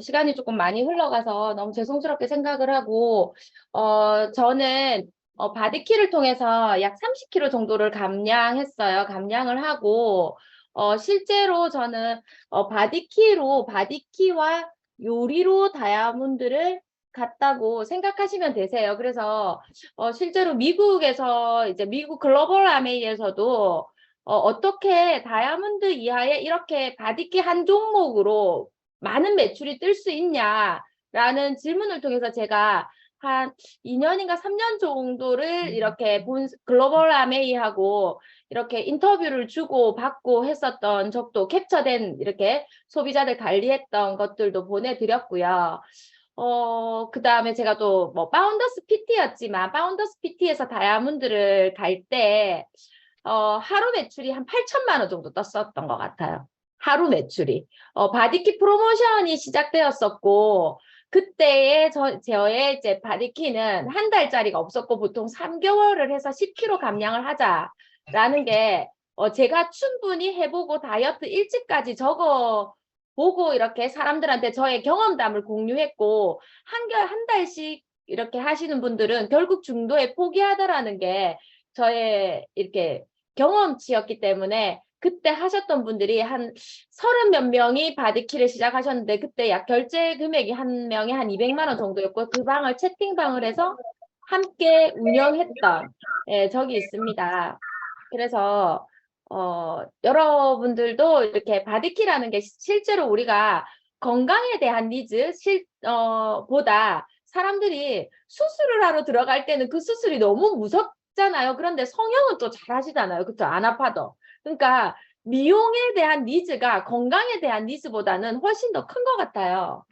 시간이 조금 많이 흘러가서 너무 죄송스럽게 생각을 하고, 저는 바디키를 통해서 약 30kg 정도를 감량했어요. 감량을 하고, 실제로 저는 바디키와 요리로 다이아몬드를 갔다고 생각하시면 되세요. 그래서 실제로 미국에서 이제 미국 글로벌 아메이에서도 어떻게 다이아몬드 이하의 이렇게 바디키 한 종목으로 많은 매출이 뜰 수 있냐라는 질문을 통해서 제가 한 2년인가 3년 정도를 이렇게 글로벌 아메이하고 이렇게 인터뷰를 주고 받고 했었던 적도 캡처된 이렇게 소비자들 관리했던 것들도 보내드렸고요. 그 다음에 제가 또 뭐 파운더스 PT였지만 파운더스 PT에서 다이아몬드를 갈 때 하루 매출이 한 8천만 원 정도 떴었던 것 같아요. 하루 매출이. 바디키 프로모션이 시작되었었고, 그때의 저의 이제 바디키는 한 달짜리가 없었고, 보통 3개월을 해서 10kg 감량을 하자라는 게, 제가 충분히 해보고 다이어트 일찍까지 적어보고 이렇게 사람들한테 저의 경험담을 공유했고, 한 달씩 이렇게 하시는 분들은 결국 중도에 포기하더라는 게 저의 이렇게 경험치였기 때문에 그때 하셨던 분들이 한 30몇 명이 바디키를 시작하셨는데 그때 약 결제 금액이 한 명에 한 200만 원 정도였고 그 방을 채팅방을 해서 함께 운영했던 적이 있습니다. 그래서 여러분들도 이렇게 바디키라는 게 실제로 우리가 건강에 대한 니즈 보다 사람들이 수술을 하러 들어갈 때는 그 수술이 너무 무섭잖아요. 그런데 성형은 또 잘 하시잖아요. 그렇죠? 안 아파도. 그러니까 미용에 대한 니즈가 건강에 대한 니즈보다는 훨씬 더 큰 것 같아요.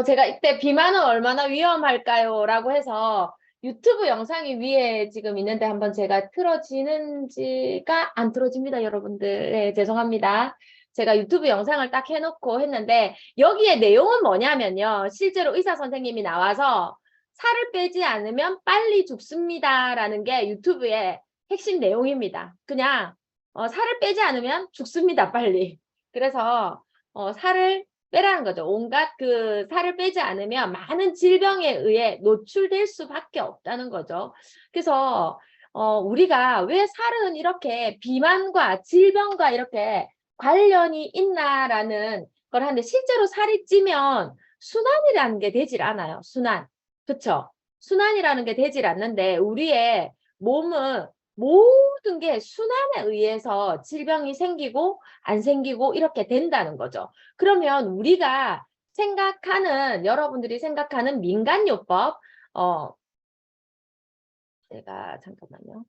제가 이때 비만은 얼마나 위험할까요? 라고 해서 유튜브 영상이 위에 지금 있는데 한번 제가 틀어지는지가 안 틀어집니다, 여러분들. 네, 죄송합니다. 제가 유튜브 영상을 딱 해놓고 했는데 여기에 내용은 뭐냐면요. 실제로 의사 선생님이 나와서 살을 빼지 않으면 빨리 죽습니다라는 게 유튜브의 핵심 내용입니다. 그냥 살을 빼지 않으면 죽습니다, 빨리. 그래서 살을 빼라는 거죠. 온갖 그 살을 빼지 않으면 많은 질병에 의해 노출될 수밖에 없다는 거죠. 그래서 우리가 왜 살은 이렇게 비만과 질병과 이렇게 관련이 있나라는 걸 하는데 실제로 살이 찌면 순환이라는 게 되질 않아요. 순환. 그쵸? 순환이라는 게 되질 않는데 우리의 몸은 모든 게 순환에 의해서 질병이 생기고 안 생기고 이렇게 된다는 거죠. 그러면 우리가 여러분들이 생각하는 민간요법, 제가 잠깐만요.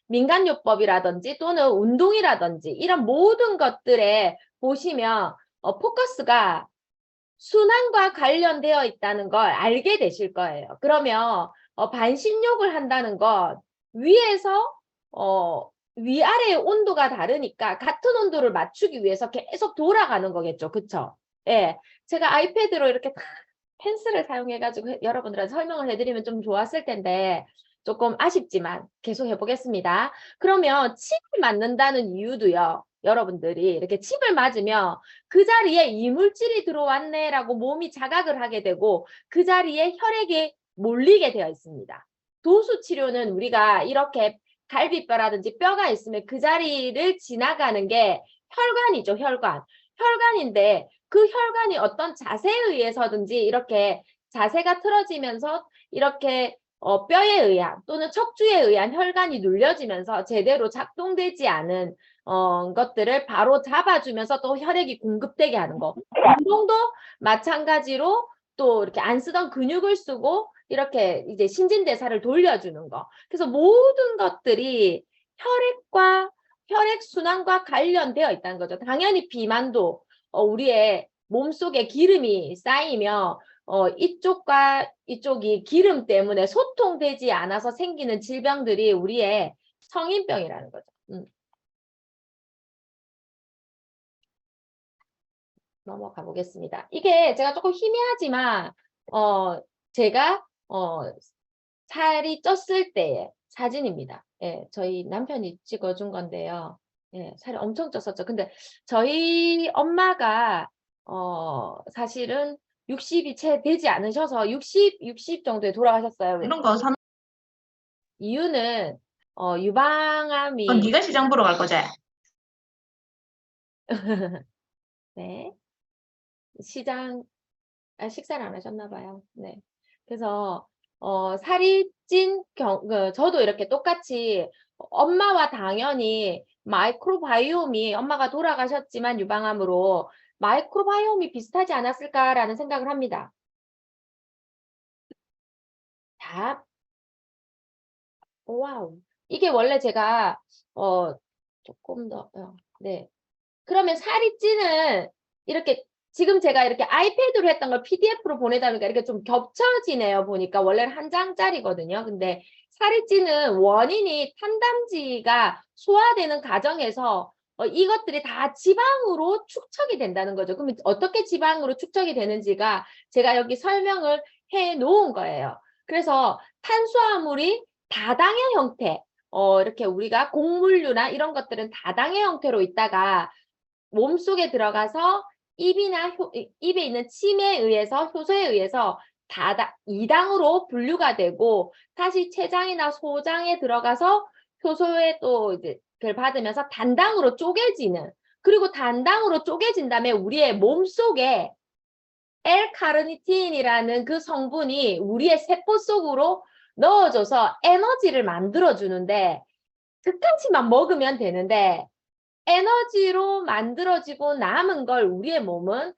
민간요법이라든지 또는 운동이라든지 이런 모든 것들에 보시면 포커스가 순환과 관련되어 있다는 걸 알게 되실 거예요. 그러면 반신욕을 한다는 것 위에서 위아래의 온도가 다르니까 같은 온도를 맞추기 위해서 계속 돌아가는 거겠죠. 그쵸? 예. 제가 아이패드로 이렇게 다 펜슬을 사용해가지고 여러분들한테 설명을 해드리면 좀 좋았을 텐데 조금 아쉽지만 계속 해보겠습니다. 그러면 침을 맞는다는 이유도요. 여러분들이 이렇게 침을 맞으면 그 자리에 이물질이 들어왔네라고 몸이 자각을 하게 되고 그 자리에 혈액이 몰리게 되어 있습니다. 도수 치료는 우리가 이렇게 갈비뼈라든지 뼈가 있으면 그 자리를 지나가는 게 혈관이죠, 혈관. 혈관인데 그 혈관이 어떤 자세에 의해서든지 이렇게 자세가 틀어지면서 이렇게 뼈에 의한 또는 척추에 의한 혈관이 눌려지면서 제대로 작동되지 않은 것들을 바로 잡아주면서 또 혈액이 공급되게 하는 거. 운동도 마찬가지로 또 이렇게 안 쓰던 근육을 쓰고 이렇게 이제 신진대사를 돌려주는 거. 그래서 모든 것들이 혈액순환과 관련되어 있다는 거죠. 당연히 비만도 우리의 몸속에 기름이 쌓이며 이쪽과 이쪽이 기름 때문에 소통되지 않아서 생기는 질병들이 우리의 성인병이라는 거죠. 넘어가 보겠습니다. 이게 제가 조금 희미하지만 제가 살이 쪘을 때의 사진입니다. 예, 저희 남편이 찍어준 건데요. 예, 살이 엄청 쪘었죠. 근데 저희 엄마가 사실은 60이 채 되지 않으셔서 60 정도에 돌아가셨어요. 이런 거 산, 이유는 건 유방암이 네가 시장 보러 갈 거지? 네, 식사를 안 하셨나 봐요. 네. 그래서 살이 찐 저도 이렇게 똑같이 엄마와 당연히 마이크로바이옴이 엄마가 돌아가셨지만 유방암으로 마이크로바이옴이 비슷하지 않았을까라는 생각을 합니다. 답. 와우. 이게 원래 제가 조금 더 네. 그러면 살이 찌는 이렇게 지금 제가 이렇게 아이패드로 했던 걸 PDF로 보내다 보니까 이렇게 좀 겹쳐지네요. 보니까 원래는 한 장짜리거든요. 근데 살이 찌는 원인이 탄단지가 소화되는 과정에서 이것들이 다 지방으로 축적이 된다는 거죠. 그러면 어떻게 지방으로 축적이 되는지가 제가 여기 설명을 해 놓은 거예요. 그래서 탄수화물이 다당의 형태, 이렇게 우리가 곡물류나 이런 것들은 다당의 형태로 있다가 몸속에 들어가서 입에 있는 침에 의해서 효소에 의해서 이당으로 분류가 되고 다시 췌장이나 소장에 들어가서 효소에 또 이제 그걸 받으면서 단당으로 쪼개지는 그리고 단당으로 쪼개진 다음에 우리의 몸속에 L카르니틴이라는 그 성분이 우리의 세포 속으로 넣어줘서 에너지를 만들어주는데 그까지만 먹으면 되는데 에너지로 만들어지고 남은 걸 우리의 몸은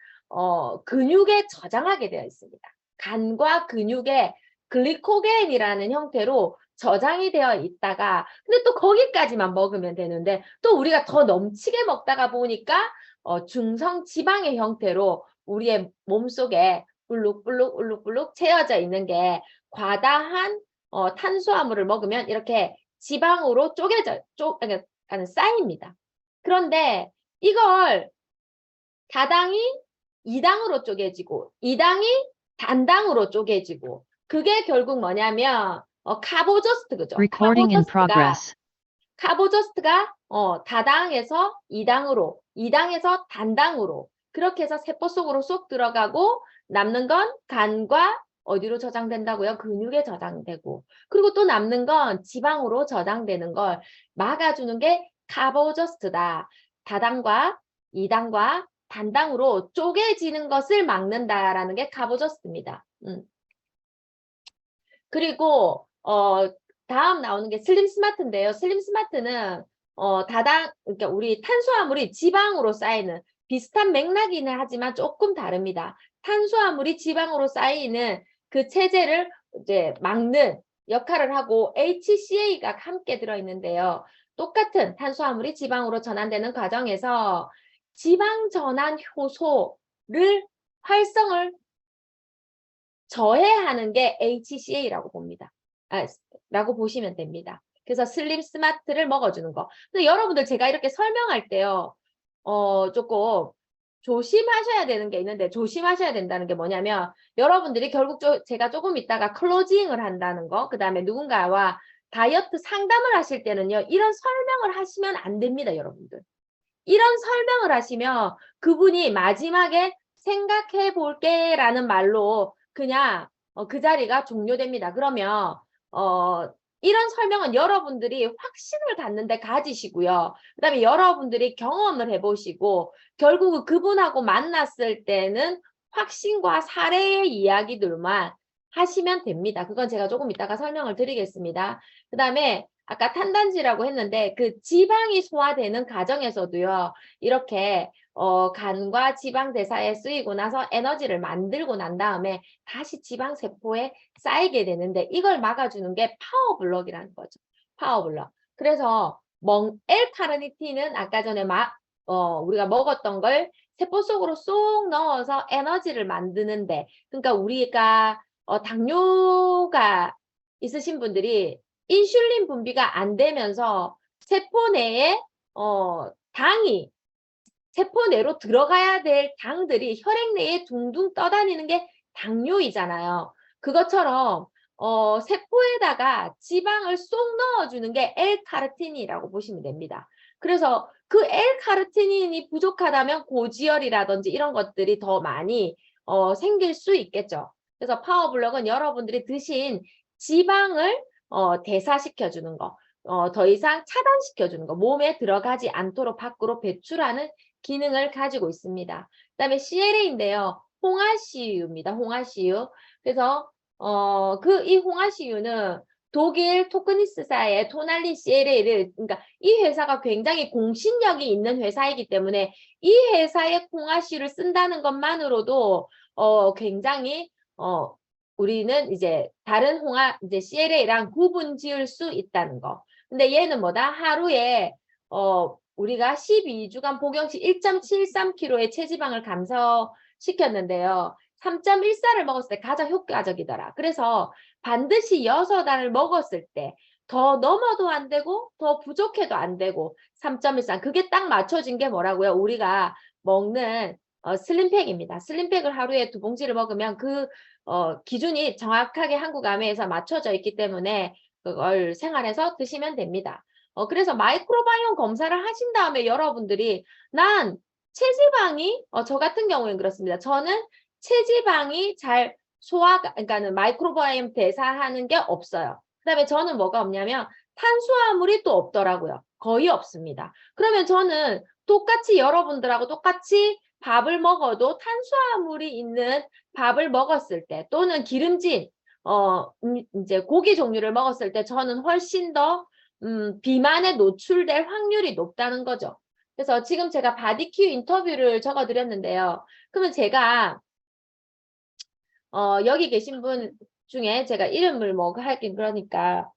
근육에 저장하게 되어 있습니다. 간과 근육에 글리코겐이라는 형태로 저장이 되어 있다가 근데 또 거기까지만 먹으면 되는데 또 우리가 더 넘치게 먹다가 보니까 중성 지방의 형태로 우리의 몸속에 울룩불룩 채워져 있는 게 과다한 탄수화물을 먹으면 이렇게 지방으로 쌓입니다. 그런데 이걸 다당이 2당으로 쪼개지고 2당이 단당으로 쪼개지고 그게 결국 뭐냐면 카보저스트 그죠? Recording in progress. 카보저스트가 다당에서 2당으로 2당에서 단당으로 그렇게 해서 세포 속으로 쏙 들어가고 남는 건 간과 어디로 저장된다고요? 근육에 저장되고 그리고 또 남는 건 지방으로 저장되는 걸 막아주는 게 카보저스트다. 다당과 2당과 단당으로 쪼개지는 것을 막는다라는 게 카보저스트입니다. 그리고 다음 나오는 게 슬림 스마트인데요. 슬림 스마트는 그러니까 우리 탄수화물이 지방으로 쌓이는 비슷한 맥락이긴 하지만 조금 다릅니다. 탄수화물이 지방으로 쌓이는 그 체제를 이제 막는 역할을 하고 HCA가 함께 들어있는데요. 똑같은 탄수화물이 지방으로 전환되는 과정에서 지방 전환 효소를 활성을 저해하는 게 HCA라고 봅니다. 라고 보시면 됩니다. 그래서 슬림 스마트를 먹어주는 거. 근데 여러분들 제가 이렇게 설명할 때요. 조금 조심하셔야 되는 게 있는데 조심하셔야 된다는 게 뭐냐면 여러분들이 결국 제가 조금 있다가 클로징을 한다는 거 그 다음에 누군가와 다이어트 상담을 하실 때는요. 이런 설명을 하시면 안 됩니다. 여러분들. 이런 설명을 하시면 그분이 마지막에 생각해 볼게 라는 말로 그냥 그 자리가 종료됩니다. 그러면 이런 설명은 여러분들이 확신을 갖는데 가지시고요. 그 다음에 여러분들이 경험을 해보시고 결국 그분하고 만났을 때는 확신과 사례의 이야기들만 하시면 됩니다. 그건 제가 조금 이따가 설명을 드리겠습니다. 그 다음에 아까 탄단지라고 했는데 그 지방이 소화되는 과정에서도요. 이렇게 간과 지방 대사에 쓰이고 나서 에너지를 만들고 난 다음에 다시 지방 세포에 쌓이게 되는데 이걸 막아주는 게 파워블럭이라는 거죠. 파워블럭. 그래서 L카르니틴은 아까 전에 우리가 먹었던 걸 세포 속으로 쏙 넣어서 에너지를 만드는데 그러니까 우리가 당뇨가 있으신 분들이 인슐린 분비가 안 되면서 세포 내에 당이 세포 내로 들어가야 될 당들이 혈액 내에 둥둥 떠다니는 게 당뇨이잖아요. 그것처럼 세포에다가 지방을 쏙 넣어주는 게 L카르틴이라고 보시면 됩니다. 그래서 그 L카르티닌이 부족하다면 고지혈이라든지 이런 것들이 더 많이 생길 수 있겠죠. 그래서 파워블록은 여러분들이 드신 지방을 대사시켜주는 거, 더 이상 차단시켜주는 거, 몸에 들어가지 않도록 밖으로 배출하는 기능을 가지고 있습니다. 그다음에 CLA인데요. 홍화씨유입니다. 홍화씨유. 그래서 이 홍화씨유는 독일 토크니스사의 토날린 CLA를, 그러니까 이 회사가 굉장히 공신력이 있는 회사이기 때문에 이 회사의 홍화씨유를 쓴다는 것만으로도 굉장히 우리는 이제 다른 이제 CLA랑 구분 지을 수 있다는 거. 근데 얘는 뭐다? 하루에 우리가 12주간 복용 시 1.73kg의 체지방을 감소시켰는데요. 3.14를 먹었을 때 가장 효과적이더라. 그래서 반드시 6알을 먹었을 때 더 넘어도 안 되고 더 부족해도 안 되고 3.13 그게 딱 맞춰진 게 뭐라고요? 우리가 먹는 슬림팩입니다. 슬림팩을 하루에 2봉지를 먹으면 그 기준이 정확하게 한국아메에서 맞춰져 있기 때문에 그걸 생활해서 드시면 됩니다. 그래서 마이크로바이옴 검사를 하신 다음에 여러분들이 난 체지방이 저 같은 경우에는 그렇습니다. 저는 체지방이 잘 그러니까는 마이크로바이옴 대사하는 게 없어요. 그다음에 저는 뭐가 없냐면 탄수화물이 또 없더라고요. 거의 없습니다. 그러면 저는 똑같이 여러분들하고 똑같이 밥을 먹어도 탄수화물이 있는 밥을 먹었을 때 또는 기름진 이제 고기 종류를 먹었을 때 저는 훨씬 더 비만에 노출될 확률이 높다는 거죠. 그래서 지금 제가 바디큐 인터뷰를 적어드렸는데요. 그러면 제가 여기 계신 분 중에 제가 이름을 뭐 하긴 그러니까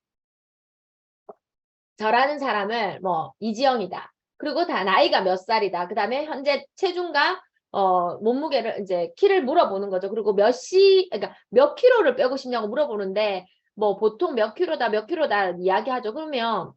저라는 사람을 뭐 이지영이다. 그리고 다 나이가 몇 살이다. 그 다음에 현재 체중과 몸무게를 이제 키를 물어보는 거죠. 그리고 그러니까 몇 킬로를 빼고 싶냐고 물어보는데 뭐 보통 몇 킬로다 이야기하죠. 그러면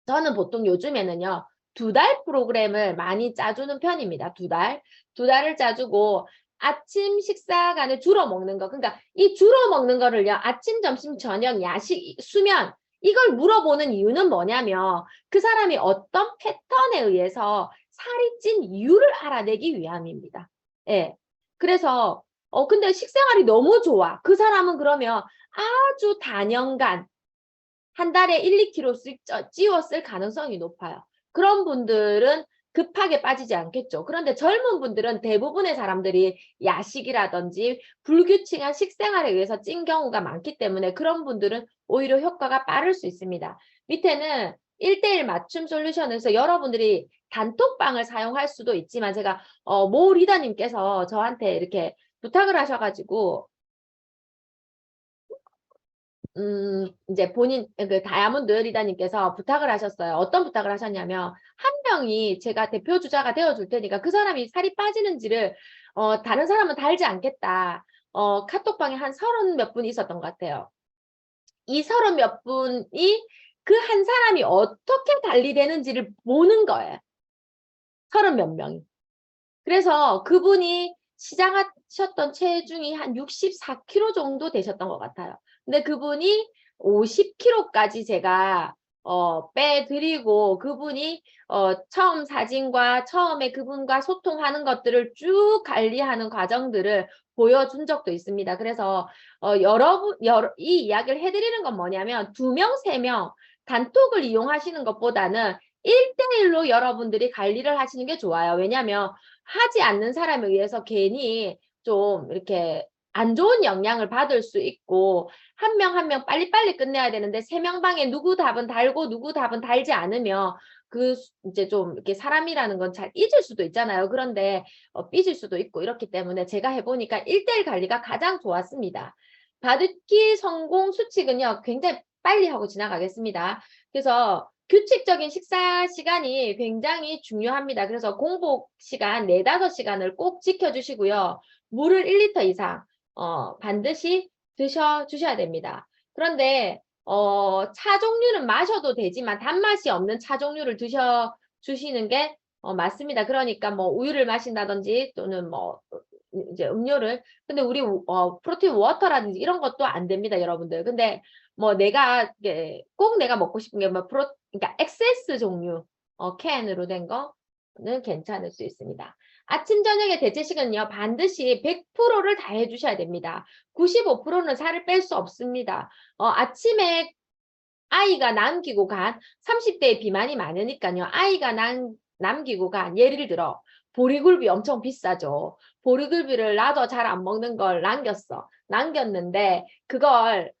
저는 보통 요즘에는요. 2달 프로그램을 많이 짜주는 편입니다. 2달. 2달을 짜주고 아침 식사간에 주로 먹는 거. 그러니까 이 주로 먹는 거를요. 아침, 점심, 저녁, 야식, 수면 이걸 물어보는 이유는 뭐냐면 그 사람이 어떤 패턴에 의해서 살이 찐 이유를 알아내기 위함입니다. 예. 그래서 근데 식생활이 너무 좋아. 그 사람은 그러면 아주 단연간 한 달에 1, 2kg씩 찌웠을 가능성이 높아요. 그런 분들은 급하게 빠지지 않겠죠. 그런데 젊은 분들은 대부분의 사람들이 야식이라든지 불규칙한 식생활에 의해서 찐 경우가 많기 때문에 그런 분들은 오히려 효과가 빠를 수 있습니다. 밑에는 1:1 맞춤 솔루션에서 여러분들이 단톡방을 사용할 수도 있지만 제가 모 리더님께서 저한테 이렇게 부탁을 하셔가지고 이제 본인, 그 다이아몬드 리더님께서 부탁을 하셨어요. 어떤 부탁을 하셨냐면, 한 명이 제가 대표 주자가 되어줄 테니까 그 사람이 살이 빠지는지를, 다른 사람은 달지 않겠다. 카톡방에 한 30 몇 분이 있었던 것 같아요. 이 30 몇 분이 그 한 사람이 어떻게 관리되는지를 보는 거예요. 30 몇 명이. 그래서 그분이 시작하셨던 체중이 한 64kg 정도 되셨던 것 같아요. 근데 그분이 50kg까지 제가 빼드리고 그분이 처음 사진과 처음에 그분과 소통하는 것들을 쭉 관리하는 과정들을 보여준 적도 있습니다. 그래서 이 이야기를 해드리는 건 뭐냐면 2명, 3명 단톡을 이용하시는 것보다는 1:1로 여러분들이 관리를 하시는 게 좋아요. 왜냐하면 하지 않는 사람에 의해서 괜히 좀 이렇게 안 좋은 영향을 받을 수 있고 한 명 한 명 빨리빨리 끝내야 되는데 3명 방에 누구 답은 달고 누구 답은 달지 않으면 그 이제 좀 이렇게 사람이라는 건 잘 잊을 수도 있잖아요. 그런데 삐질 수도 있고 이렇기 때문에 제가 해보니까 1:1 관리가 가장 좋았습니다. 받기 성공 수칙은요. 굉장히 빨리 하고 지나가겠습니다. 그래서 규칙적인 식사 시간이 굉장히 중요합니다. 그래서 공복 시간 4~5시간을 꼭 지켜주시고요. 물을 1리터 이상 반드시 드셔주셔야 됩니다. 그런데 차 종류는 마셔도 되지만 단맛이 없는 차 종류를 드셔주시는 게 맞습니다. 그러니까 뭐 우유를 마신다든지 또는 뭐 이제 음료를 근데 우리 프로틴 워터라든지 이런 것도 안 됩니다, 여러분들. 근데 뭐 꼭 내가 먹고 싶은 게 뭐 그러니까 엑세스 종류 캔으로 된 거는 괜찮을 수 있습니다. 아침 저녁의 대체식은요. 반드시 100%를 다 해주셔야 됩니다. 95%는 살을 뺄 수 없습니다. 아침에 아이가 남기고 간 30대 비만이 많으니까요. 아이가 남기고 간 예를 들어 보리굴비 엄청 비싸죠. 보리굴비를 나도 잘 안 먹는 걸 남겼는데 그걸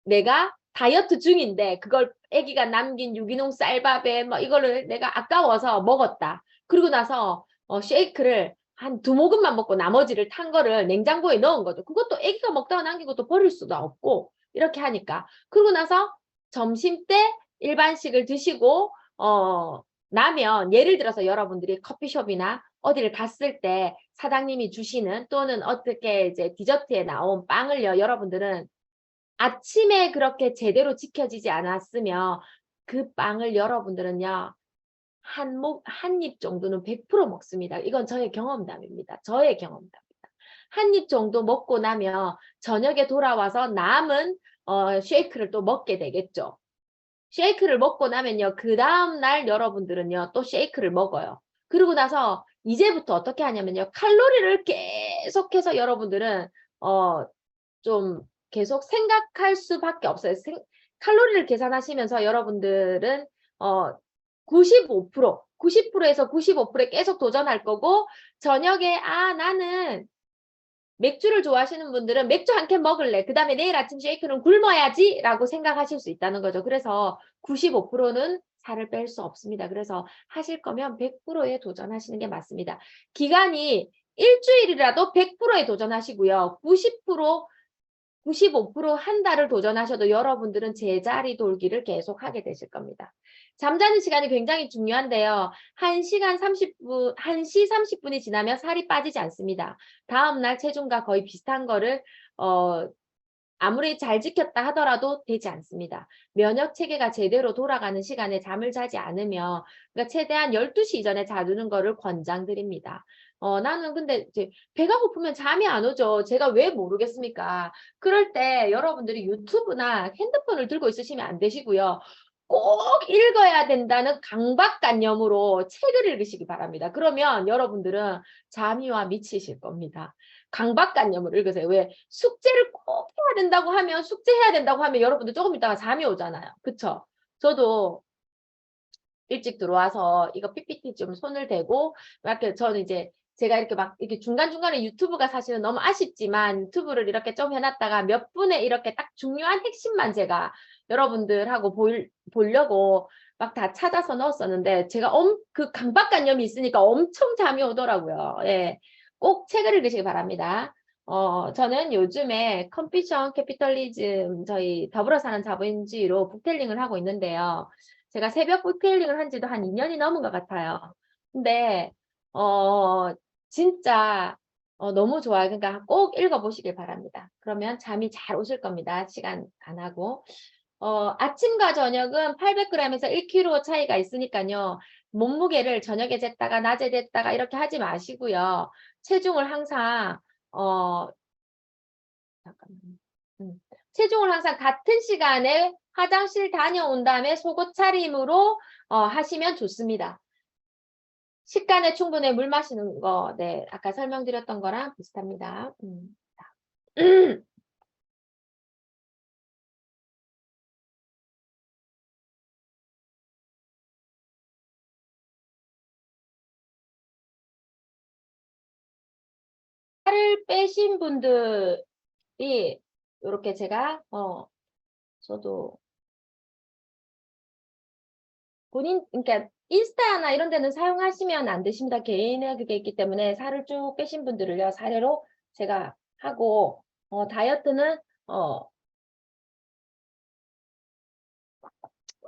내가 다이어트 중인데 그걸 아기가 남긴 유기농 쌀밥에 뭐 이거를 내가 아까워서 먹었다. 그리고 나서 쉐이크를 한 2모금만 먹고 나머지를 탄 거를 냉장고에 넣은 거죠. 그것도 아기가 먹다가 남긴 것도 버릴 수도 없고 이렇게 하니까. 그러고 나서 점심 때 일반식을 드시고 나면 예를 들어서 여러분들이 커피숍이나 어디를 갔을 때 사장님이 주시는 또는 어떻게 이제 디저트에 나온 빵을요. 여러분들은 아침에 그렇게 제대로 지켜지지 않았으면 그 빵을 여러분들은요. 한 입 정도는 100% 먹습니다. 이건 저의 경험담입니다. 저의 경험담입니다. 한 입 정도 먹고 나면 저녁에 돌아와서 남은 쉐이크를 또 먹게 되겠죠. 쉐이크를 먹고 나면요. 그 다음날 여러분들은요. 또 쉐이크를 먹어요. 그러고 나서 이제부터 어떻게 하냐면요. 칼로리를 계속해서 여러분들은 좀 계속 생각할 수밖에 없어요. 칼로리를 계산하시면서 여러분들은 95%, 90%에서 95%에 계속 도전할 거고 저녁에 나는 맥주를 좋아하시는 분들은 맥주 한 캔 먹을래. 그 다음에 내일 아침 쉐이크는 굶어야지 라고 생각하실 수 있다는 거죠. 그래서 95%는 살을 뺄 수 없습니다. 그래서 하실 거면 100%에 도전하시는 게 맞습니다. 기간이 일주일이라도 100%에 도전하시고요. 95%한 달을 도전하셔도 여러분들은 제자리 돌기를 계속 하게 되실 겁니다. 잠자는 시간이 굉장히 중요한데요. 1시간 30분, 1시 30분이 지나면 살이 빠지지 않습니다. 다음날 체중과 거의 비슷한 거를 아무리 잘 지켰다 하더라도 되지 않습니다. 면역 체계가 제대로 돌아가는 시간에 잠을 자지 않으면 그러니까 최대한 12시 이전에 자두는 거를 권장드립니다. 나는 근데 이제 배가 고프면 잠이 안 오죠. 제가 왜 모르겠습니까? 그럴 때 여러분들이 유튜브나 핸드폰을 들고 있으시면 안 되시고요. 꼭 읽어야 된다는 강박관념으로 책을 읽으시기 바랍니다. 그러면 여러분들은 잠이 와 미치실 겁니다. 강박관념을 읽으세요. 왜? 숙제를 꼭 해야 된다고 하면 숙제해야 된다고 하면 여러분들 조금 있다가 잠이 오잖아요. 그쵸? 저도 일찍 들어와서 이거 PPT 좀 손을 대고 이렇게 저는 이제 제가 이렇게 막 이렇게 중간중간에 유튜브가 사실은 너무 아쉽지만 유튜브를 이렇게 좀 해놨다가 몇 분에 이렇게 딱 중요한 핵심만 제가 여러분들하고 보려고 막 다 찾아서 넣었었는데 제가 그 강박관념이 있으니까 엄청 잠이 오더라고요. 예. 꼭 책을 읽으시기 바랍니다. 저는 요즘에 컴피션 캐피털리즘 저희 더불어 사는 자본주의로 북텔링을 하고 있는데요. 제가 새벽 북테일링을 한 지도 한 2년이 넘은 것 같아요. 근데 진짜 너무 좋아요. 그러니까 꼭 읽어보시길 바랍니다. 그러면 잠이 잘 오실 겁니다. 시간 안 하고. 아침과 저녁은 800g에서 1kg 차이가 있으니까요. 몸무게를 저녁에 쟀다가 낮에 쟀다가 이렇게 하지 마시고요. 체중을 항상 잠깐만요. 체중을 항상 같은 시간에 화장실 다녀온 다음에 속옷 차림으로 하시면 좋습니다. 식간에 충분히 물 마시는 거, 네, 아까 설명드렸던 거랑 비슷합니다. 살을 빼신 분들이 이렇게 제가 저도 그러니까 인스타나 이런 데는 사용하시면 안 되십니다. 개인의 그게 있기 때문에 살을 쭉 빼신 분들을요 사례로 제가 하고 다이어트는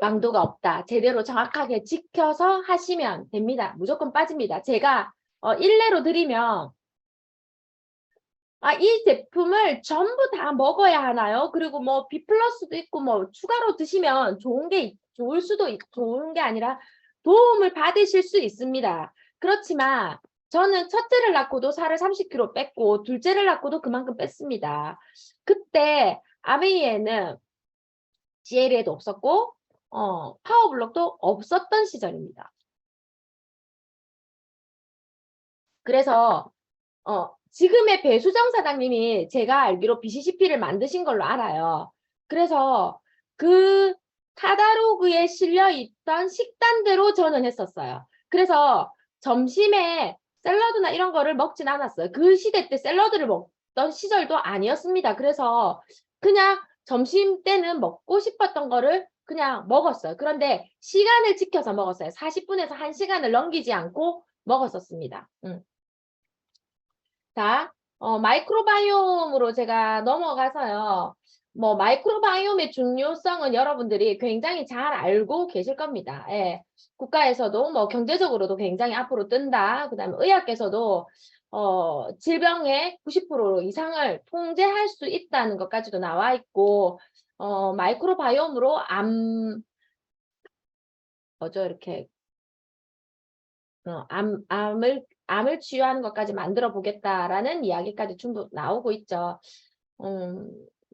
망도가 없다. 제대로 정확하게 지켜서 하시면 됩니다. 무조건 빠집니다. 제가 일례로 드리면 이 제품을 전부 다 먹어야 하나요? 그리고 뭐 B 플러스도 있고 뭐 추가로 드시면 좋을 수도 좋은 게 아니라 도움을 받으실 수 있습니다. 그렇지만 저는 첫째를 낳고도 살을 30kg 뺐고 둘째를 낳고도 그만큼 뺐습니다. 그때 아메이에는 GL에도 없었고 파워블록도 없었던 시절입니다. 그래서 지금의 배수정 사장님이 제가 알기로 BCCP를 만드신 걸로 알아요. 그래서 그 카다로그에 실려 있던 식단대로 저는 했었어요. 그래서 점심에 샐러드나 이런 거를 먹진 않았어요. 그 시대 때 샐러드를 먹던 시절도 아니었습니다. 그래서 그냥 점심 때는 먹고 싶었던 거를 그냥 먹었어요. 그런데 시간을 지켜서 먹었어요. 40분에서 1시간을 넘기지 않고 먹었었습니다. 자, 마이크로바이옴으로 제가 넘어가서요. 뭐 마이크로바이옴의 중요성은 여러분들이 굉장히 잘 알고 계실 겁니다. 예. 국가에서도 뭐 경제적으로도 굉장히 앞으로 뜬다. 그다음에 의학계에서도 질병의 90% 이상을 통제할 수 있다는 것까지도 나와 있고 마이크로바이옴으로 이렇게 암을 치유하는 것까지 만들어 보겠다라는 이야기까지 충분히 나오고 있죠.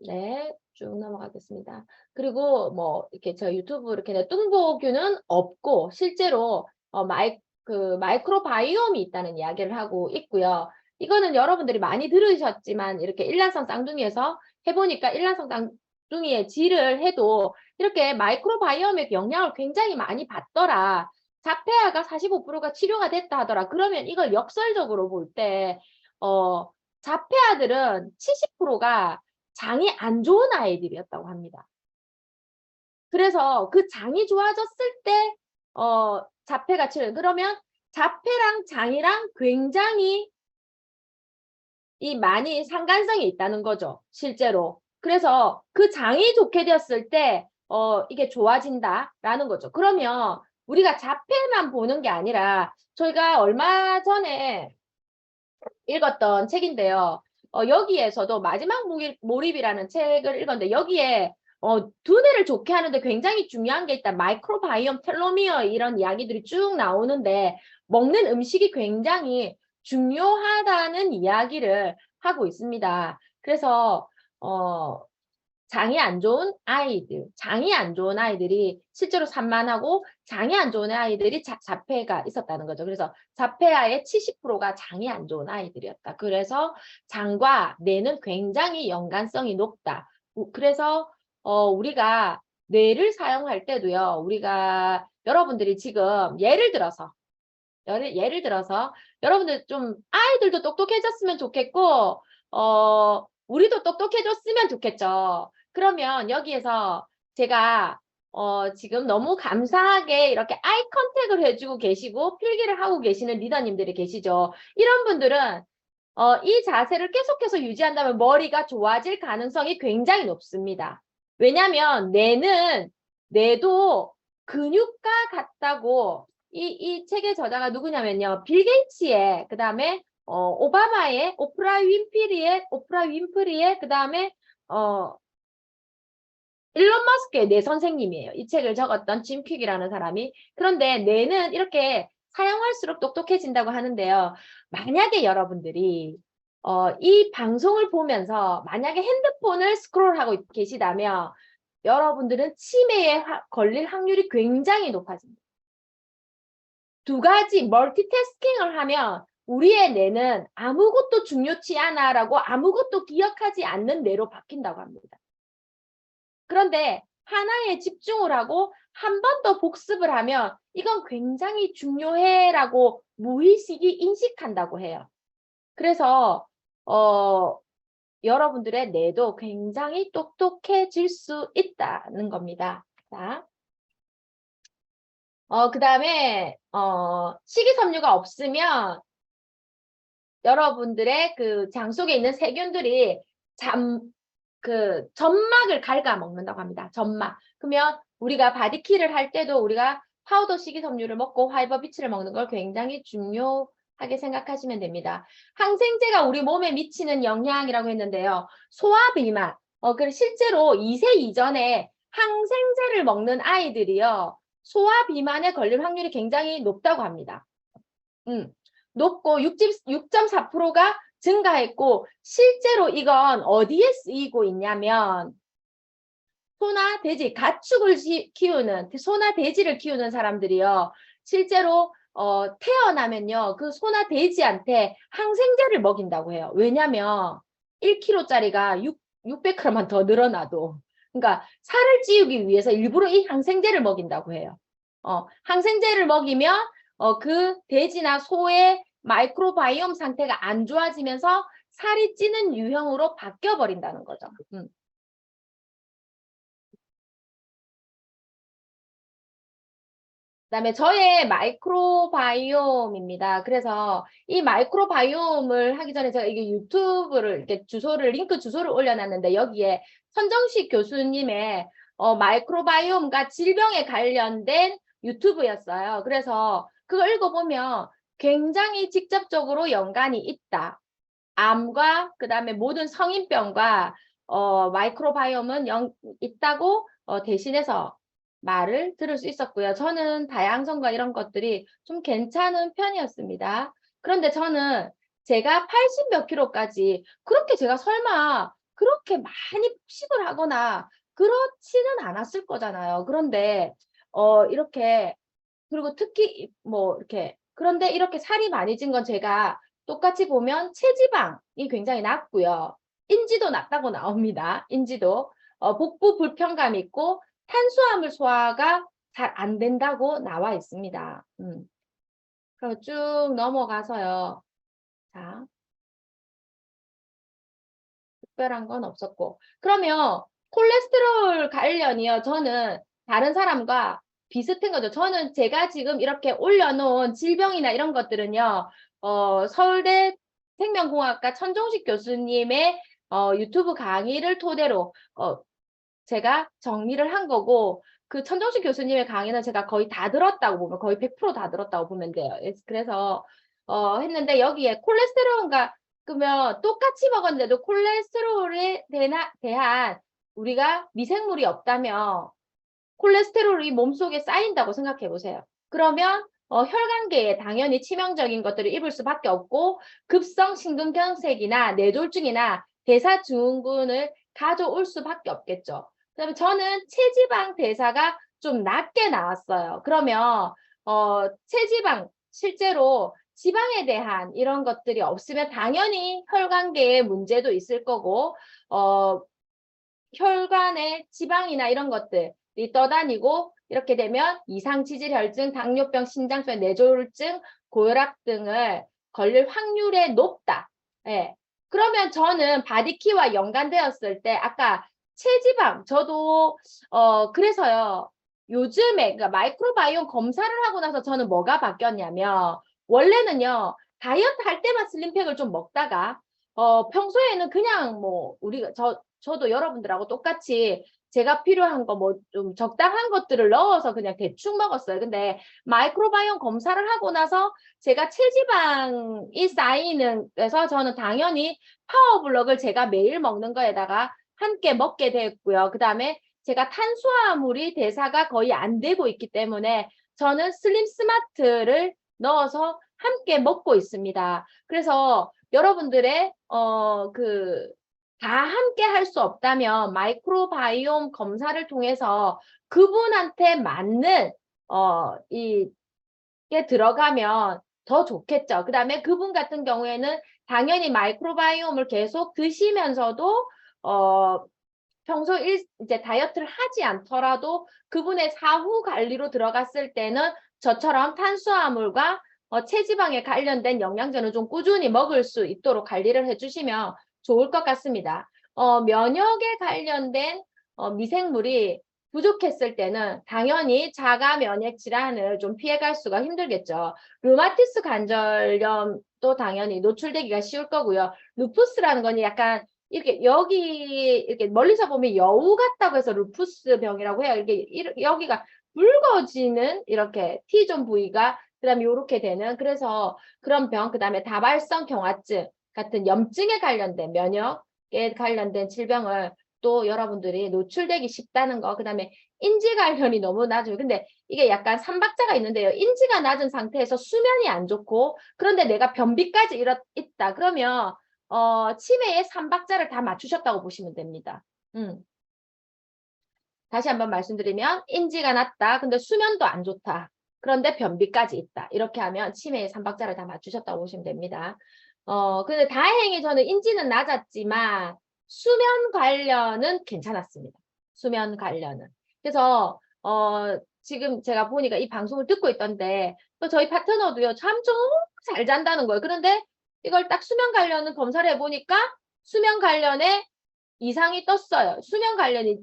네, 쭉 넘어가겠습니다. 그리고 뭐 이렇게 저 유튜브 이렇게 뚱보균은 없고 실제로 마이크로바이옴이 있다는 이야기를 하고 있고요. 이거는 여러분들이 많이 들으셨지만 이렇게 일란성 쌍둥이에서 해보니까 일란성 쌍둥이의 질을 해도 이렇게 마이크로바이옴의 영향을 굉장히 많이 받더라. 자폐아가 45%가 치료가 됐다 하더라. 그러면 이걸 역설적으로 볼 때, 자폐아들은 70%가 장이 안 좋은 아이들이었다고 합니다. 그래서 그 장이 좋아졌을 때, 자폐가 치료, 그러면 자폐랑 장이랑 굉장히 많이 상관성이 있다는 거죠. 실제로. 그래서 그 장이 좋게 되었을 때, 이게 좋아진다라는 거죠. 그러면 우리가 자폐만 보는 게 아니라 저희가 얼마 전에 읽었던 책인데요. 여기에서도 마지막 몰입이라는 책을 읽었는데 여기에 두뇌를 좋게 하는데 굉장히 중요한 게 있다. 마이크로바이옴, 텔로미어 이런 이야기들이 쭉 나오는데 먹는 음식이 굉장히 중요하다는 이야기를 하고 있습니다. 그래서 장이 안 좋은 아이들이 실제로 산만하고 장이 안 좋은 아이들이 자폐가 있었다는 거죠. 그래서 자폐아의 70%가 장이 안 좋은 아이들이었다. 그래서 장과 뇌는 굉장히 연관성이 높다. 그래서 우리가 뇌를 사용할 때도요. 우리가 여러분들이 지금 예를 들어서 여러분들 좀 아이들도 똑똑해졌으면 좋겠고 우리도 똑똑해졌으면 좋겠죠. 그러면 여기에서 제가 지금 너무 감사하게 이렇게 아이 컨택을 해주고 계시고 필기를 하고 계시는 리더님들이 계시죠. 이런 분들은 이 자세를 계속해서 유지한다면 머리가 좋아질 가능성이 굉장히 높습니다. 왜냐하면 뇌도 근육과 같다고 이 책의 저자가 누구냐면요. 빌 게이츠의 그 다음에 오바마의 오프라 윈프리의 그 다음에 일론 머스크의 뇌 선생님이에요. 이 책을 적었던 짐 퀵이라는 사람이. 그런데 뇌는 이렇게 사용할수록 똑똑해진다고 하는데요. 만약에 여러분들이 이 방송을 보면서 만약에 핸드폰을 스크롤하고 계시다면 여러분들은 치매에 걸릴 확률이 굉장히 높아집니다. 두 가지 멀티태스킹을 하면 우리의 뇌는 아무것도 중요치 않아라고 아무것도 기억하지 않는 뇌로 바뀐다고 합니다. 그런데 하나에 집중을 하고 한 번 더 복습을 하면 이건 굉장히 중요해라고 무의식이 인식한다고 해요. 그래서 여러분들의 뇌도 굉장히 똑똑해질 수 있다는 겁니다. 자, 그 다음에 식이섬유가 없으면 여러분들의 그 장 속에 있는 세균들이 점막을 갉아먹는다고 합니다. 점막. 그러면 우리가 바디킬을 할 때도 우리가 파우더 식이섬유를 먹고 화이버비치를 먹는 걸 굉장히 중요하게 생각하시면 됩니다. 항생제가 우리 몸에 미치는 영향이라고 했는데요. 소화비만. 그리고 실제로 2세 이전에 항생제를 먹는 아이들이요. 소화비만에 걸릴 확률이 굉장히 높다고 합니다. 높고 6.4%가 증가했고 실제로 이건 어디에 쓰이고 있냐면 소나 돼지, 가축을 키우는, 소나 돼지를 키우는 사람들이요. 실제로 태어나면요. 그 소나 돼지한테 항생제를 먹인다고 해요. 왜냐면 1kg짜리가 600g만 더 늘어나도. 그러니까 살을 찌우기 위해서 일부러 이 항생제를 먹인다고 해요. 항생제를 먹이면 그 돼지나 소의 마이크로바이옴 상태가 안 좋아지면서 살이 찌는 유형으로 바뀌어 버린다는 거죠. 그다음에 저의 마이크로바이옴입니다. 그래서 이 마이크로바이옴을 하기 전에 제가 이게 유튜브를 이렇게 링크 주소를 올려놨는데 여기에 선정식 교수님의 마이크로바이옴과 질병에 관련된 유튜브였어요. 그래서 그걸 읽어보면 굉장히 직접적으로 연관이 있다. 암과 그다음에 모든 성인병과 마이크로바이옴은 있다고 대신해서 말을 들을 수 있었고요. 저는 다양성과 이런 것들이 좀 괜찮은 편이었습니다. 그런데 저는 제가 80 몇 킬로까지 그렇게 제가 설마 그렇게 많이 폭식을 하거나 그렇지는 않았을 거잖아요. 그런데 이렇게 그리고 특히 뭐 이렇게 그런데 이렇게 살이 많이 찐 건 제가 똑같이 보면 체지방이 굉장히 낮고요. 인지도 낮다고 나옵니다. 인지도. 복부 불편감 있고 탄수화물 소화가 잘 안 된다고 나와 있습니다. 그럼 쭉 넘어가서요. 자, 특별한 건 없었고. 그러면 콜레스테롤 관련이요. 저는 다른 사람과 비슷한 거죠. 저는 제가 지금 이렇게 올려놓은 질병이나 이런 것들은요. 서울대 생명공학과 천종식 교수님의 유튜브 강의를 토대로 제가 정리를 한 거고 그 천정식 교수님의 강의는 제가 거의 다 들었다고 보면 거의 100%다 들었다고 보면 돼요. 그래서 했는데 여기에 콜레스테롤과 그러면 똑같이 먹었는데도 콜레스테롤에 대한 우리가 미생물이 없다면 콜레스테롤이 몸속에 쌓인다고 생각해 보세요. 그러면 혈관계에 당연히 치명적인 것들을 입을 수밖에 없고 급성 심근경색이나 뇌졸중이나 대사증후군을 가져올 수밖에 없겠죠. 그다음에 저는 체지방 대사가 좀 낮게 나왔어요. 그러면 체지방 실제로 지방에 대한 이런 것들이 없으면 당연히 혈관계에 문제도 있을 거고 혈관에 지방이나 이런 것들이 떠다니고 이렇게 되면 이상치질혈증, 당뇨병, 심장병, 뇌졸중, 고혈압 등을 걸릴 확률이 높다. 예. 그러면 저는 바디키와 연관되었을 때 아까 체지방 저도 그래서요. 요즘에 그러니까 마이크로바이옴 검사를 하고 나서 저는 뭐가 바뀌었냐면 원래는요. 다이어트 할 때만 슬림팩을 좀 먹다가 평소에는 그냥 뭐 우리가 저도 여러분들하고 똑같이 제가 필요한 거 뭐 좀 적당한 것들을 넣어서 그냥 대충 먹었어요. 근데 마이크로바이옴 검사를 하고 나서 제가 체지방이 쌓이는 그래서 저는 당연히 파워블럭을 제가 매일 먹는 거에다가 함께 먹게 됐고요. 그다음에 제가 탄수화물이 대사가 거의 안 되고 있기 때문에 저는 슬림 스마트를 넣어서 함께 먹고 있습니다. 그래서 여러분들의 다 함께 할 수 없다면 마이크로바이옴 검사를 통해서 그분한테 맞는 이게 들어가면 더 좋겠죠. 그다음에 그분 같은 경우에는 당연히 마이크로바이옴을 계속 드시면서도 평소 이제 다이어트를 하지 않더라도 그분의 사후 관리로 들어갔을 때는 저처럼 탄수화물과 체지방에 관련된 영양제는 좀 꾸준히 먹을 수 있도록 관리를 해주시면 좋을 것 같습니다. 면역에 관련된 미생물이 부족했을 때는 당연히 자가 면역 질환을 좀 피해갈 수가 힘들겠죠. 류마티스 관절염도 당연히 노출되기가 쉬울 거고요. 루푸스라는 건 약간 이렇게 여기 이렇게 멀리서 보면 여우 같다고 해서 루푸스 병이라고 해요. 이렇게 여기가 붉어지는 이렇게 T존 부위가 그다음에 이렇게 되는 그래서 그런 병 그다음에 다발성 경화증 같은 염증에 관련된 면역에 관련된 질병을 또 여러분들이 노출되기 쉽다는 거 그다음에 인지 관련이 너무 낮아요. 근데 이게 약간 삼박자가 있는데요. 인지가 낮은 상태에서 수면이 안 좋고 그런데 내가 변비까지 있다 그러면 치매의 삼박자를 다 맞추셨다고 보시면 됩니다. 다시 한번 말씀드리면 인지가 낮다. 근데 수면도 안 좋다. 그런데 변비까지 있다. 이렇게 하면 치매의 3박자를 다 맞추셨다고 보시면 됩니다. 근데 다행히 저는 인지는 낮았지만 수면 관련은 괜찮았습니다. 수면 관련은. 그래서 지금 제가 보니까 이 방송을 듣고 있던데 또 저희 파트너도요. 참 좀 잘 잔다는 거예요. 그런데 이걸 딱 수면 관련은 검사를 해보니까 수면 관련에 이상이 떴어요. 수면 관련이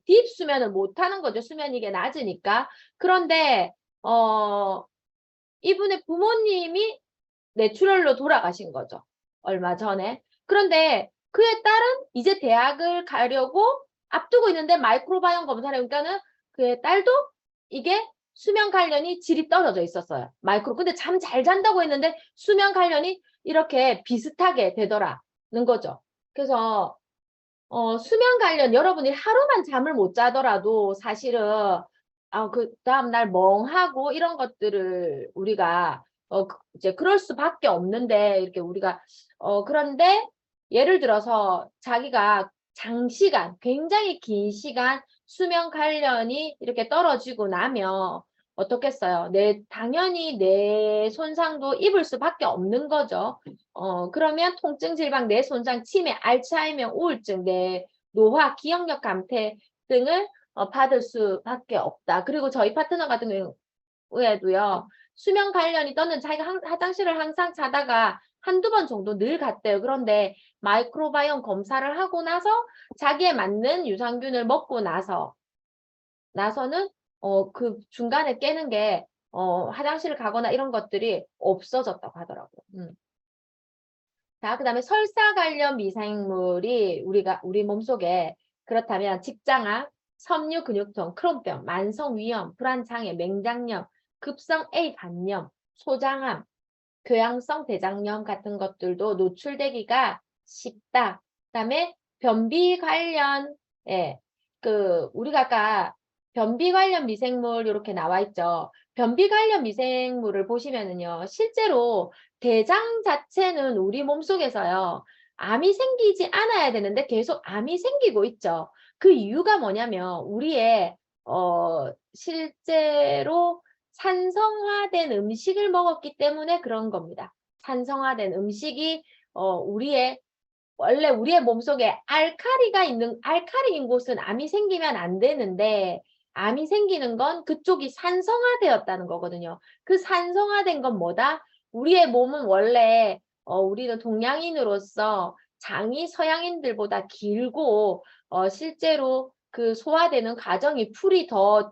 딥 수면을 못 하는 거죠. 수면이 이게 낮으니까. 그런데 이분의 부모님이 뇌출혈로 돌아가신 거죠. 얼마 전에. 그런데 그의 딸은 이제 대학을 가려고 앞두고 있는데 마이크로바이옴 검사를 해보니까는 그의 딸도 이게 수면 관련이 질이 떨어져 있었어요. 근데 잠 잘 잔다고 했는데 수면 관련이 이렇게 비슷하게 되더라는 거죠. 그래서 수면 관련 여러분이 하루만 잠을 못 자더라도 사실은 그 다음날 멍하고 이런 것들을 우리가 이제 그럴 수밖에 없는데 이렇게 우리가 그런데 예를 들어서 자기가 장시간 굉장히 긴 시간 수면 관련이 이렇게 떨어지고 나면 어떻겠어요? 당연히 뇌 손상도 입을 수밖에 없는 거죠. 그러면 통증, 질방, 뇌 손상, 치매, 알츠하이머, 우울증, 뇌 노화, 기억력 감퇴 등을 받을 수밖에 없다. 그리고 저희 파트너 같은 경우에도요. 수면 관련이 떠는 자기가 화장실을 항상 자다가 한두 번 정도 늘 갔대요. 그런데 마이크로바이옴 검사를 하고 나서 자기에 맞는 유산균을 먹고 나서는 그 중간에 깨는 게 화장실을 가거나 이런 것들이 없어졌다고 하더라고요. 자, 그다음에 설사 관련 미생물이 우리 몸속에 그렇다면 직장암, 섬유 근육통, 크론병, 만성 위염, 불안장애, 맹장염, 급성 A 간염, 소장암, 교양성 대장염 같은 것들도 노출되기가 쉽다. 그다음에 변비 관련 우리가 아까 변비 관련 미생물 이렇게 나와 있죠. 변비 관련 미생물을 보시면은요. 실제로 대장 자체는 우리 몸속에서요. 암이 생기지 않아야 되는데 계속 암이 생기고 있죠. 그 이유가 뭐냐면 우리의 실제로 산성화된 음식을 먹었기 때문에 그런 겁니다. 산성화된 음식이 원래 우리의 몸속에 알칼리인 곳은 암이 생기면 안 되는데 암이 생기는 건 그쪽이 산성화되었다는 거거든요. 그 산성화된 건 뭐다? 우리의 몸은 원래 우리는 동양인으로서 장이 서양인들보다 길고 실제로 그 소화되는 과정이 풀이 더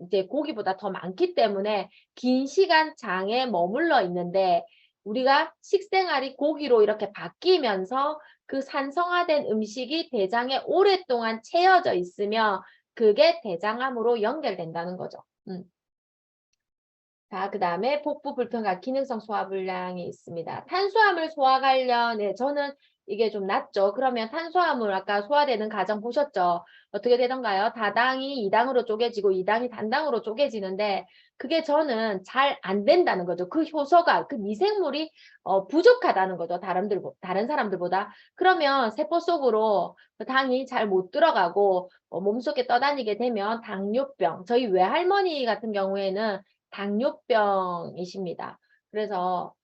이제 고기보다 더 많기 때문에 긴 시간 장에 머물러 있는데 우리가 식생활이 고기로 이렇게 바뀌면서 그 산성화된 음식이 대장에 오랫동안 채워져 있으면 그게 대장암으로 연결된다는 거죠. 자, 그 다음에 복부 불편과 기능성 소화불량이 있습니다. 탄수화물 소화 관련해 저는 이게 좀 낮죠. 그러면 탄수화물 아까 소화되는 과정 보셨죠? 어떻게 되던가요? 다당이 2당으로 쪼개지고 2당이 단당으로 쪼개지는데 그게 저는 잘 안 된다는 거죠. 그 효소가 그 미생물이 부족하다는 거죠. 다른 사람들보다. 그러면 세포 속으로 당이 잘 못 들어가고 몸속에 떠다니게 되면 당뇨병. 저희 외할머니 같은 경우에는 당뇨병이십니다. 그래서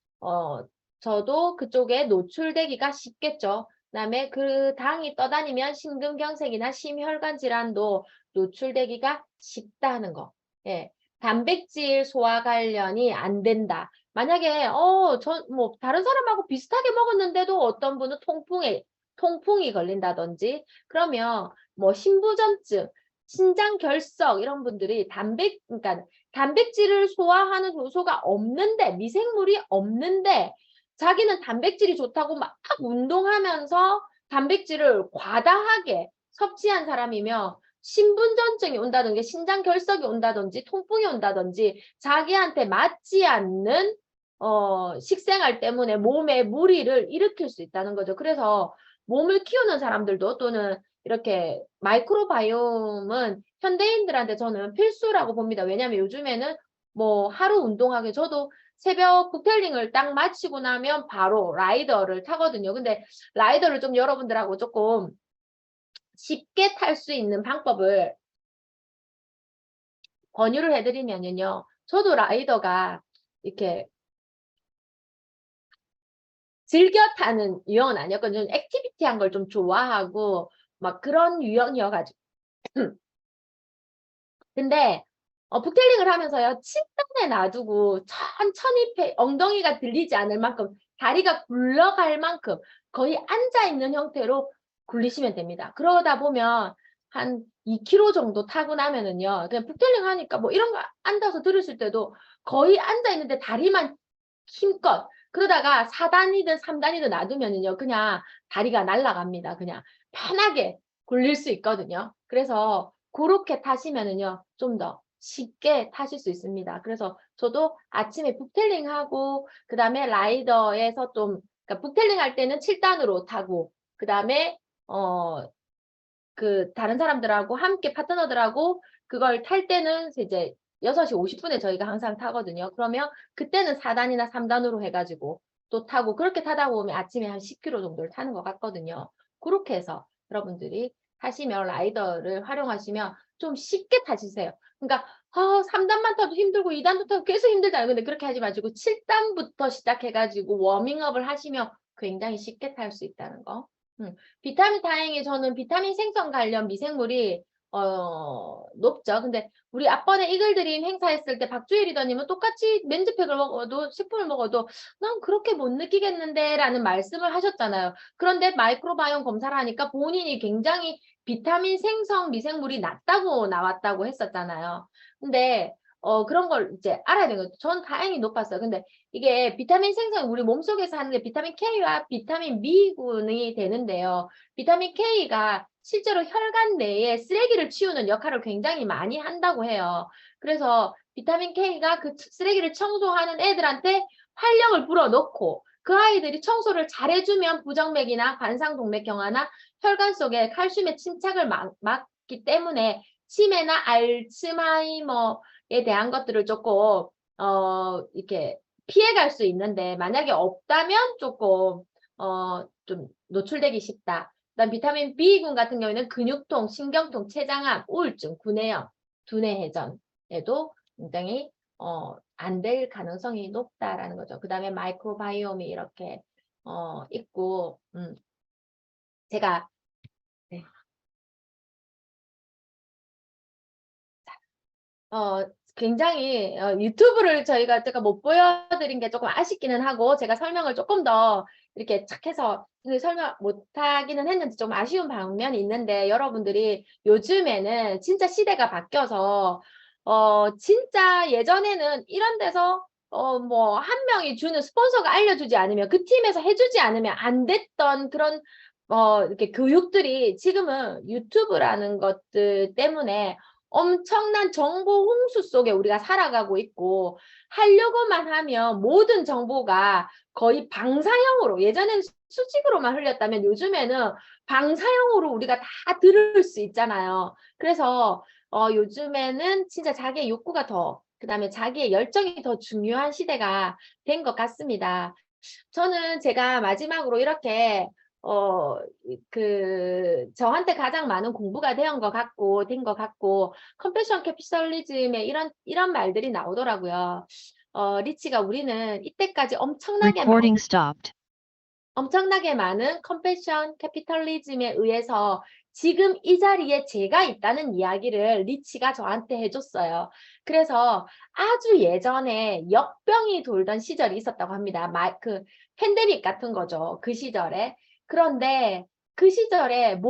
저도 그쪽에 노출되기가 쉽겠죠. 그다음에 그 당이 떠다니면 심근경색이나 심혈관 질환도 노출되기가 쉽다는 거. 예. 단백질 소화 관련이 안 된다. 만약에 다른 사람하고 비슷하게 먹었는데도 어떤 분은 통풍이 걸린다든지 그러면 뭐 신부전증, 신장 결석 이런 분들이 그러니까 단백질을 소화하는 요소가 없는데 미생물이 없는데 자기는 단백질이 좋다고 막 운동하면서 단백질을 과다하게 섭취한 사람이면 신분전증이 온다든지 신장 결석이 온다든지 통풍이 온다든지 자기한테 맞지 않는 식생활 때문에 몸에 무리를 일으킬 수 있다는 거죠. 그래서 몸을 키우는 사람들도 또는 이렇게 마이크로바이옴은 현대인들한테 저는 필수라고 봅니다. 왜냐하면 요즘에는 뭐 하루 운동하기 저도 새벽 북텔링을 딱 마치고 나면 바로 라이더를 타거든요. 근데 라이더를 좀 여러분들하고 조금 쉽게 탈 수 있는 방법을 권유를 해드리면요. 저도 라이더가 이렇게 즐겨 타는 유형은 아니었거든요. 액티비티한 걸 좀 좋아하고 막 그런 유형이어가지고. 근데 북텔링을 하면서요. 침단에 놔두고 천천히 엉덩이가 들리지 않을 만큼 다리가 굴러갈 만큼 거의 앉아있는 형태로 굴리시면 됩니다. 그러다 보면 한 2km 정도 타고 나면은요. 그냥 북텔링 하니까 뭐 이런 거 앉아서 들으실 때도 거의 앉아있는데 다리만 힘껏 그러다가 4단이든 3단이든 놔두면은요. 그냥 다리가 날아갑니다. 그냥 편하게 굴릴 수 있거든요. 그래서 그렇게 타시면은요. 좀 더 쉽게 타실 수 있습니다. 그래서 저도 아침에 북텔링하고 그 다음에 라이더에서 좀 그러니까 북텔링 할 때는 7단으로 타고 그 다음에 그 다른 사람들하고 함께 파트너들하고 그걸 탈 때는 이제 6시 50분에 저희가 항상 타거든요. 그러면 그때는 4단이나 3단으로 해가지고 또 타고 그렇게 타다 보면 아침에 한 10km 정도를 타는 것 같거든요. 그렇게 해서 여러분들이 타시면 라이더를 활용하시면 좀 쉽게 타시세요. 그러니까 3단만 타도 힘들고 2단도 타도 계속 힘들잖아요. 근데 그렇게 하지 마시고 7단부터 시작해가지고 워밍업을 하시면 굉장히 쉽게 탈 수 있다는 거. 비타민 다행히 저는 비타민 생성 관련 미생물이 높죠. 근데 우리 앞번에 이글드림 행사했을 때 박주혜 리더님은 똑같이 맨즈팩을 먹어도 식품을 먹어도 난 그렇게 못 느끼겠는데 라는 말씀을 하셨잖아요. 그런데 마이크로바이옴 검사를 하니까 본인이 굉장히 비타민 생성 미생물이 낮다고 나왔다고 했었잖아요. 근데 그런 걸 이제 알아야 되는 거죠. 전 다행히 높았어요. 근데 이게 비타민 생성이 우리 몸속에서 하는 게 비타민 K와 비타민 B군이 되는데요. 비타민 K가 실제로 혈관 내에 쓰레기를 치우는 역할을 굉장히 많이 한다고 해요. 그래서 비타민 K가 그 쓰레기를 청소하는 애들한테 활력을 불어넣고 그 아이들이 청소를 잘해주면 부정맥이나 관상동맥경화나 혈관 속에 칼슘의 침착을 막기 때문에 치매나 알츠하이머에 대한 것들을 조금 이렇게 피해갈 수 있는데 만약에 없다면 조금 좀 노출되기 쉽다. 그다음 비타민 B군 같은 경우에는 근육통, 신경통, 췌장암, 우울증, 구내염, 두뇌회전에도 굉장히 안 될 가능성이 높다라는 거죠. 그 다음에 마이크로바이옴이 이렇게 있고 제가 네. 굉장히 유튜브를 저희가 제가 못 보여드린 게 조금 아쉽기는 하고 제가 설명을 조금 더 이렇게 착해서 설명 못하기는 했는데 좀 아쉬운 방면이 있는데 여러분들이 요즘에는 진짜 시대가 바뀌어서 진짜 예전에는 이런 데서 뭐 한 명이 주는 스폰서가 알려주지 않으면 그 팀에서 해주지 않으면 안 됐던 그런 이렇게 교육들이 지금은 유튜브라는 것들 때문에 엄청난 정보 홍수 속에 우리가 살아가고 있고 하려고만 하면 모든 정보가 거의 방사형으로 예전에는 수직으로만 흘렸다면 요즘에는 방사형으로 우리가 다 들을 수 있잖아요. 그래서 요즘에는 진짜 자기의 욕구가 더 그다음에 자기의 열정이 더 중요한 시대가 된 것 같습니다. 저는 제가 마지막으로 이렇게 저한테 가장 많은 공부가 된 것 같고, 컴패션 캐피탈리즘에 이런 말들이 나오더라고요. 리치가 우리는 이때까지 엄청나게 많은 컴패션 캐피탈리즘에 의해서 지금 이 자리에 제가 있다는 이야기를 리치가 저한테 해줬어요. 그래서 아주 예전에 역병이 돌던 시절이 있었다고 합니다. 팬데믹 같은 거죠. 그 시절에. 그런데 그 시절에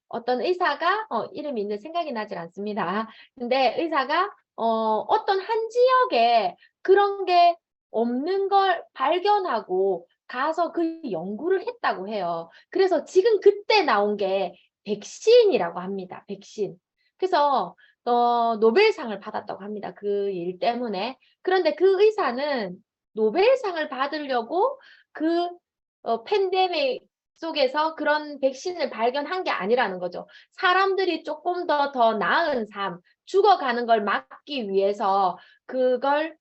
어떤 의사가 이름이 있는 생각이 나질 않습니다. 근데 의사가 어떤 한 지역에 그런 게 없는 걸 발견하고 가서 그 연구를 했다고 해요. 그래서 지금 그때 나온 게 백신이라고 합니다. 백신. 그래서 노벨상을 받았다고 합니다. 그 일 때문에. 그런데 그 의사는 노벨상을 받으려고 그 팬데믹 속에서 그런 백신을 발견한 게 아니라는 거죠. 사람들이 조금 더 나은 삶, 죽어가는 걸 막기 위해서 그런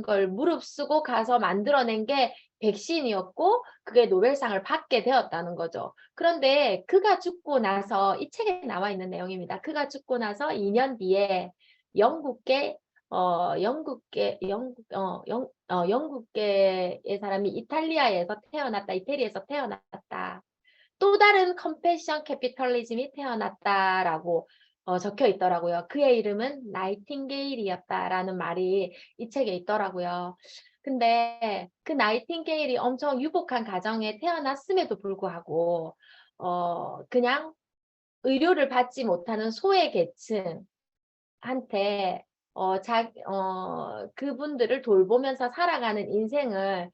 걸 무릅쓰고 가서 만들어낸 게 백신이었고 그게 노벨상을 받게 되었다는 거죠. 그런데 그가 죽고 나서 이 책에 나와 있는 내용입니다. 그가 죽고 나서 2년 뒤에 영국계 영국계의 사람이 이탈리아에서 태어났다. 이태리에서 태어났다. 또 다른 컴패션 캐피털리즘이 태어났다라고 적혀 있더라고요. 그의 이름은 나이팅게일이었다라는 말이 이 책에 있더라고요. 근데 그 나이팅게일이 엄청 유복한 가정에 태어났음에도 불구하고 그냥 의료를 받지 못하는 소외 계층한테 그분들을 돌보면서 살아가는 인생을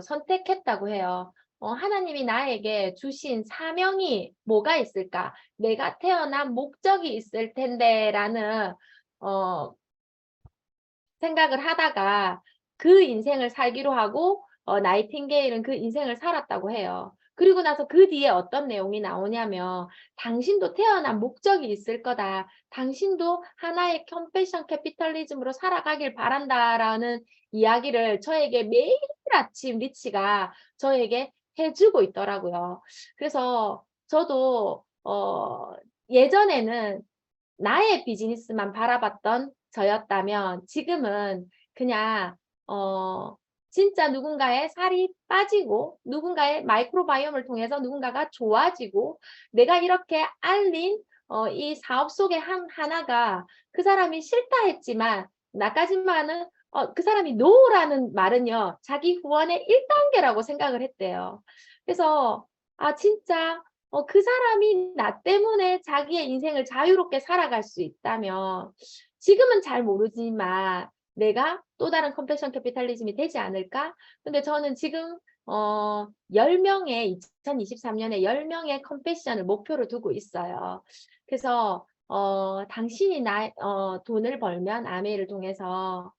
선택했다고 해요. 하나님이 나에게 주신 사명이 뭐가 있을까? 내가 태어난 목적이 있을 텐데 라는 생각을 하다가 그 인생을 살기로 하고 나이팅게일은 그 인생을 살았다고 해요. 그리고 나서 그 뒤에 어떤 내용이 나오냐면 당신도 태어난 목적이 있을 거다. 당신도 하나의 컴패션 캐피털리즘으로 살아가길 바란다라는 이야기를 저에게 매일 아침 리치가 저에게 해주고 있더라고요. 그래서 저도 예전에는 나의 비즈니스만 바라봤던 저였다면 지금은 그냥 진짜 누군가의 살이 빠지고 누군가의 마이크로바이옴을 통해서 누군가가 좋아지고 내가 이렇게 알린 이 사업 속의 하나가 그 사람이 싫다 했지만 나까지만은 그 사람이 노라는 말은요 자기 후원의 1단계라고 생각을 했대요. 그래서 진짜 그 사람이 나 때문에 자기의 인생을 자유롭게 살아갈 수 있다면 지금은 잘 모르지만 내가 또 다른 컴패션 캐피탈리즘이 되지 않을까? 근데 저는 지금 10명의 2023년에 10명의 컴패션을 목표로 두고 있어요. 그래서 당신이 돈을 벌면 아메이를 통해서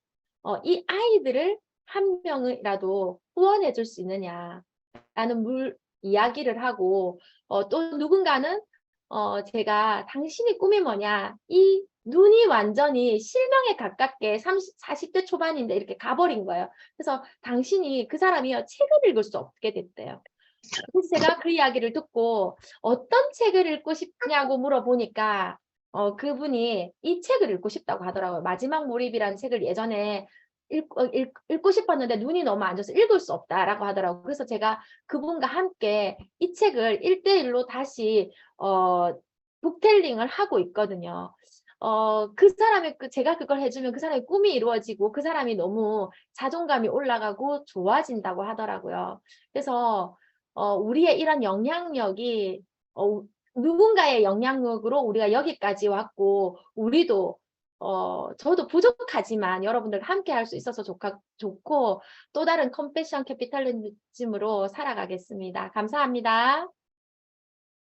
이 아이들을 한 명이라도 후원해 줄 수 있느냐라는 이야기를 하고 또 누군가는 제가 당신의 꿈이 뭐냐 이 눈이 완전히 실명에 가깝게 40대 초반인데 이렇게 가버린 거예요. 그래서 당신이 그 사람이요 책을 읽을 수 없게 됐대요. 그래서 제가 그 이야기를 듣고 어떤 책을 읽고 싶냐고 물어보니까 그분이 이 책을 읽고 싶다고 하더라고요. 마지막 몰입이라는 책을 예전에 읽고 싶었는데 눈이 너무 안 좋아서 읽을 수 없다라고 하더라고요. 그래서 제가 그분과 함께 이 책을 1대1로 다시 북텔링을 하고 있거든요. 제가 그걸 해주면 그 사람의 꿈이 이루어지고 그 사람이 너무 자존감이 올라가고 좋아진다고 하더라고요. 그래서 우리의 이런 영향력이 누군가의 영향력으로 우리가 여기까지 왔고 우리도 저도 부족하지만 여러분들 함께 할 수 있어서 좋고 또 다른 컴패션 캐피탈리즘으로 살아가겠습니다. 감사합니다.